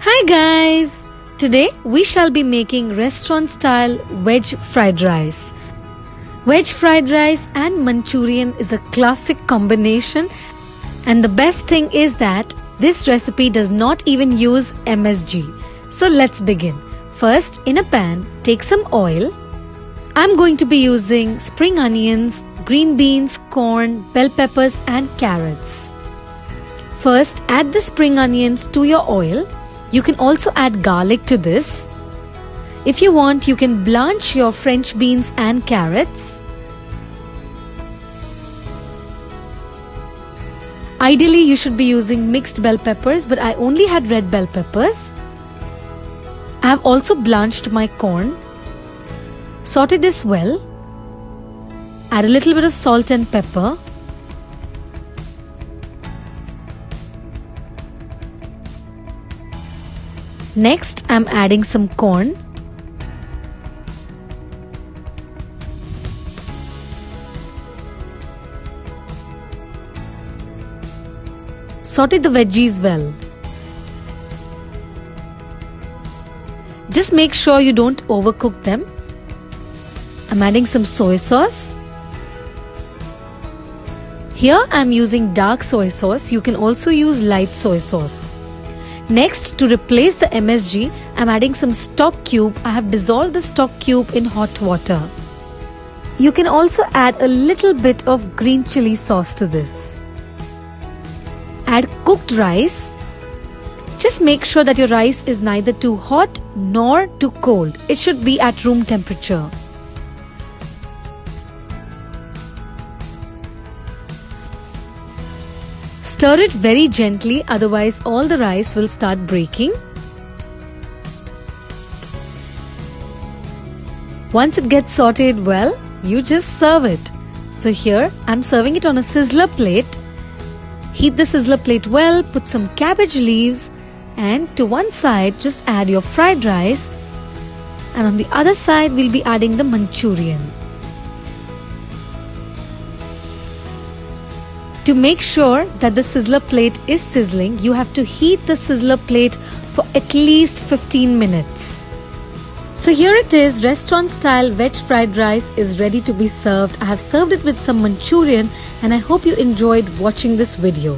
Hi guys! Today we shall be making restaurant style veg fried rice. Veg fried rice and Manchurian is a classic combination, and the best thing is that this recipe does not even use MSG. So let's begin. First, in a pan, take some oil. I'm going to be using spring onions, green beans, corn, bell peppers and carrots. First, add the spring onions to your oil. You can also add garlic to this. If you want, you can blanch your French beans and carrots. Ideally, you should be using mixed bell peppers, but I only had red bell peppers. I have also blanched my corn. Saute this well. Add a little bit of salt and pepper. Next, I'm adding some corn. Saute the veggies well. Just make sure you don't overcook them. I'm adding some soy sauce. Here I'm using dark soy sauce. You can also use light soy sauce. Next, to replace the MSG, I'm adding some stock cube. I have dissolved the stock cube in hot water. You can also add a little bit of green chili sauce to this. Add cooked rice. Just make sure that your rice is neither too hot nor too cold. It should be at room temperature. Stir it very gently, otherwise all the rice will start breaking. Once it gets sauteed well, you just serve it. So here I'm serving it on a sizzler plate. Heat the sizzler plate well, put some cabbage leaves, and to one side just add your fried rice, and on the other side we'll be adding the Manchurian. To make sure that the sizzler plate is sizzling, you have to heat the sizzler plate for at least 15 minutes. So here it is, restaurant style veg fried rice is ready to be served. I have served it with some Manchurian and I hope you enjoyed watching this video.